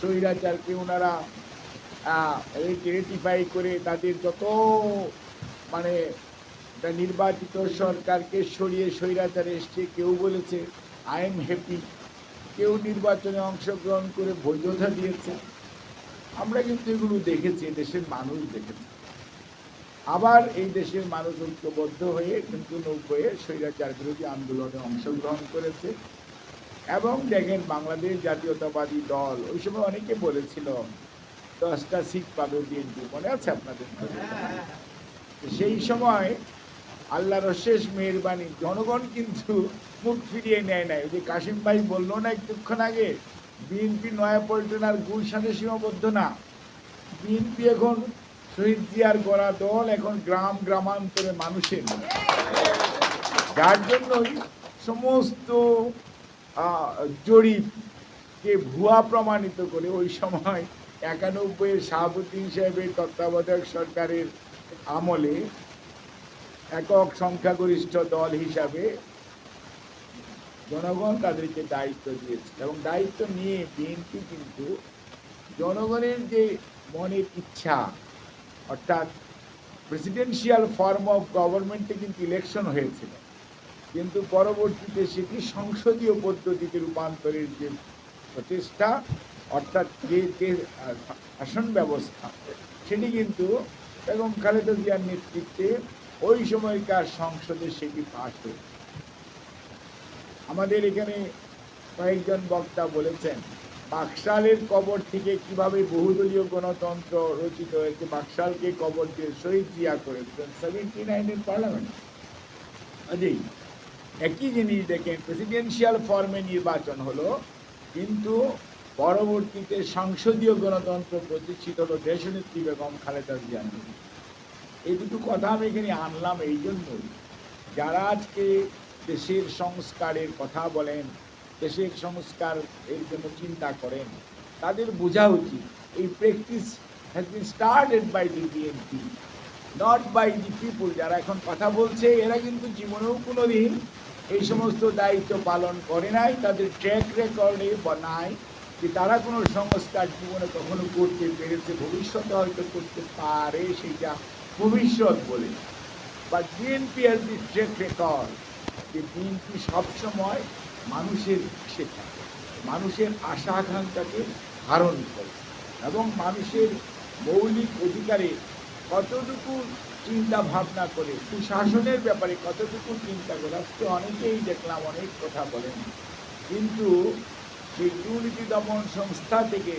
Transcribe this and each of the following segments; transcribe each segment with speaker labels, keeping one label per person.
Speaker 1: স্বৈরাচারকে ওনারা রেটিফাই করে তাদের যত মানে নির্বাচিত সরকারকে সরিয়ে স্বৈরাচারে এসছে। কেউ বলেছে আই এম হ্যাপি, কেউ নির্বাচনে অংশগ্রহণ করে বৈধতা দিয়েছে। আমরা কিন্তু এগুলো দেখেছি, দেশের মানুষ দেখেছে। আবার এই দেশের মানুষ ঐক্যবদ্ধ হয়ে কিন্তু নৌকোয়ে স্বৈরাচার বিরোধী আন্দোলনে অংশগ্রহণ করেছে। এবং দেখেন বাংলাদেশ জাতীয়তাবাদী দল ওই সময় অনেকে বলেছিল 10টা সিট পাবে বিএনপি, মনে আছে আপনাদের? সেই সময় আল্লাহর শেষ মেহেরবানি, জনগণ কিন্তু মুখ ফিরিয়ে নেয় নাই। ওই যে কাশিম ভাই বললো না একটুক্ষণ আগে, বিএনপি নয়াপল্টন আর গুলশানে সীমাবদ্ধ না। বিএনপি এখন শহীদ জিয়ার গড়া দল, এখন গ্রাম গ্রামান্তরে মানুষের, যার জন্যই সমস্ত জরিপকে ভুয়া প্রমাণিত করে ওই সময় 91-এর শাহাবুদ্দিন সাহেবের তত্ত্বাবধায়ক সরকারের আমলে একক সংখ্যাগরিষ্ঠ দল হিসাবে জনগণ তাদেরকে দায়িত্ব দিয়েছে। এবং দায়িত্ব নিয়ে বিএনপি কিন্তু জনগণের যে মনের ইচ্ছা, অর্থাৎ প্রেসিডেন্সিয়াল ফর্ম অফ গভর্নমেন্টে কিন্তু ইলেকশন হয়েছিল, কিন্তু পরবর্তীতে সেটি সংসদীয় পদ্ধতিতে রূপান্তরের যে প্রচেষ্টা, অর্থাৎ যে শাসন ব্যবস্থা, সেটি কিন্তু বেগম খালেদা জিয়ার নেতৃত্বে ওই সময়কার সংসদে সেটি পাশ হয়েছে। আমাদের এখানে কয়েকজন বক্তা বলেছেন বাকশালের কবর থেকে কিভাবে বহুদলীয় গণতন্ত্র রচিত হয়েছে। বাকশালকে কবর দিয়ে শহীদ জিয়া করেছেন 79-এর পার্লামেন্ট। আজই একই জিনিস দেখেন, প্রেসিডেন্সিয়াল ফর্মে নির্বাচন হলো, কিন্তু পরবর্তীতে সংসদীয় গণতন্ত্র প্রতিষ্ঠিত হলো দেশনেত্রী বেগম খালেদা জিয়া। এই দুটো কথা আমি এখানে আনলাম এই জন্যই, যারা আজকে দেশের সংস্কারের কথা বলেন, দেশের সংস্কার এর জন্য চিন্তা করেন, তাদের বোঝা উচিত এই practice has been started by the BNP, not by the people. যারা এখন কথা বলছে এরা কিন্তু জীবনেও কোনোদিন এই সমস্ত দায়িত্ব পালন করে নাই, তাদের ট্র্যাক রেকর্ডে নাই যে তারা কোনো সংস্কার জীবনে কখনো করতে পেরেছে, ভবিষ্যতে হয়তো করতে পারে, সেইটা ভবিষ্যৎ বলে। But BNP has the track record যে বিএনপি সবসময় মানুষের পাশে থাকে, মানুষের আশা আকাঙ্ক্ষাকে ধারণ করে এবং মানুষের মৌলিক অধিকারে কতটুকু চিন্তা ভাবনা করে, সুশাসনের ব্যাপারে কতটুকু চিন্তা করে। আজকে অনেকেই দেখলাম অনেক কথা বলেন, কিন্তু সেই দুর্নীতি দমন সংস্থা থেকে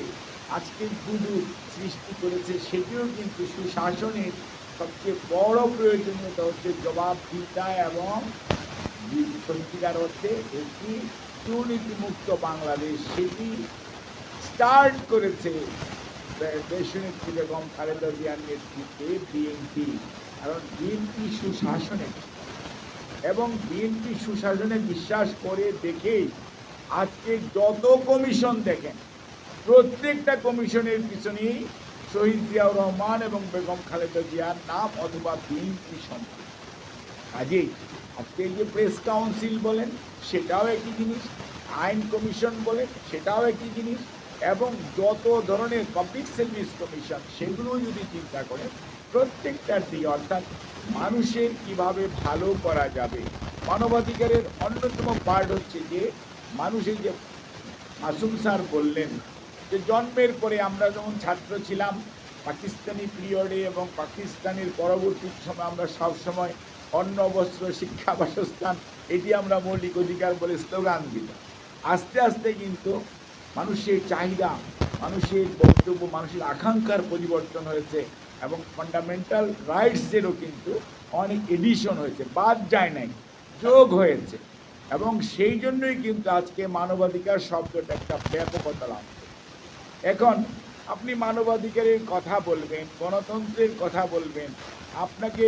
Speaker 1: আজকে দুদূর সৃষ্টি করেছে, সেটিও কিন্তু সুশাসনের সবচেয়ে বড় প্রয়োজনীয়তা হচ্ছে জবাবদিহিতা এবং সত্যিকার অর্থে একটি দুর্নীতিমুক্ত বাংলাদেশ। সেটি স্টার্ট করেছে দেশনেত্রী বেগম খালেদা জিয়ার নেতৃত্বে বিএনপি। কারণ বিএনপি সুশাসনে এবং বিএনপি সুশাসনে বিশ্বাস করে দেখেই আজকে যত কমিশন দেখেন, প্রত্যেকটা কমিশনের পিছনেই শহীদ জিয়াউর রহমান এবং বেগম খালেদা জিয়ার নাম অথবা বিএনপি সম্পর্ক। কাজেই আজকে যে প্রেস কাউন্সিল বলেন সেটাও একই জিনিস, আইন কমিশন বলেন সেটাও একই জিনিস, এবং যত ধরনের পাবলিক সার্ভিস কমিশন সেগুলো যদি চিন্তা করেন প্রত্যেকটার দিকে, অর্থাৎ মানুষের কিভাবে ভালো করা যাবে। মানবাধিকারের অন্যতম পার্ট হচ্ছে যে মানুষের যে মাসুম স্যার বললেন যে জন্মের পরে আমরা যখন ছাত্র ছিলাম পাকিস্তানি পিরিয়ডে এবং পাকিস্তানের পরবর্তী সময় আমরা সবসময় অন্ন, বস্ত্র, শিক্ষা, বাসস্থান এটি আমরা মৌলিক অধিকার বলে স্লোগান দিতাম। আস্তে আস্তে কিন্তু মানুষের চাহিদা, মানুষের বক্তব্য, মানুষের আকাঙ্ক্ষার পরিবর্তন হয়েছে এবং ফান্ডামেন্টাল রাইটসেরও কিন্তু অনেক এডিশন হয়েছে, বাদ যায় নাই, যোগ হয়েছে। এবং সেই জন্যই কিন্তু আজকে মানবাধিকার শব্দটা একটা ব্যাপকতা লাভ করে। এখন আপনি মানবাধিকারের কথা বলবেন, গণতন্ত্রের কথা বলবেন, আপনাকে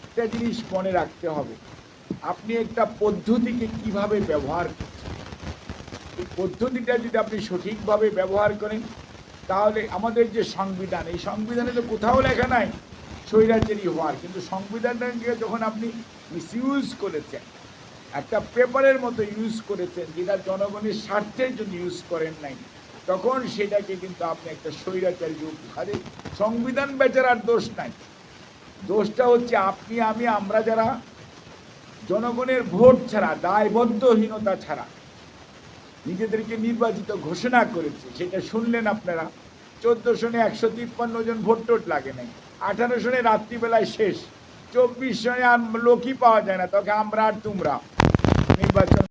Speaker 1: একটা জিনিস মনে রাখতে হবে, আপনি একটা পদ্ধতিকে কিভাবে ব্যবহার করছেন। এই পদ্ধতিটা যদি আপনি সঠিকভাবে ব্যবহার করেন তাহলে আমাদের যে সংবিধান, এই সংবিধানে তো কোথাও লেখা নাই স্বৈরাচারী হওয়ার, কিন্তু সংবিধানটাকে যখন আপনি মিসইউজ করেছেন, একটা পেপারের মতো ইউজ করেছেন, যেটা জনগণের স্বার্থের জন্য ইউজ করেন নাই, তখন সেটাকে কিন্তু আপনি একটা স্বৈরাচারী রূপ। আরে সংবিধান বেচারার দোষ নাই, দোষটা হচ্ছে আপনি আমি আমরা যারা জনগণের ভোট ছাড়া, দায়বদ্ধহীনতা ছাড়া নিজেদেরকে নির্বাচিত ঘোষণা করেছে। সেটা শুনলেন আপনারা, 14 সনে 153 জন ভোট টোট লাগে নাই, 18 সনে রাত্রিবেলায় শেষ, 24 সনে আর লোকই পাওয়া যায় না, তখন আমরা আর তোমরা নির্বাচন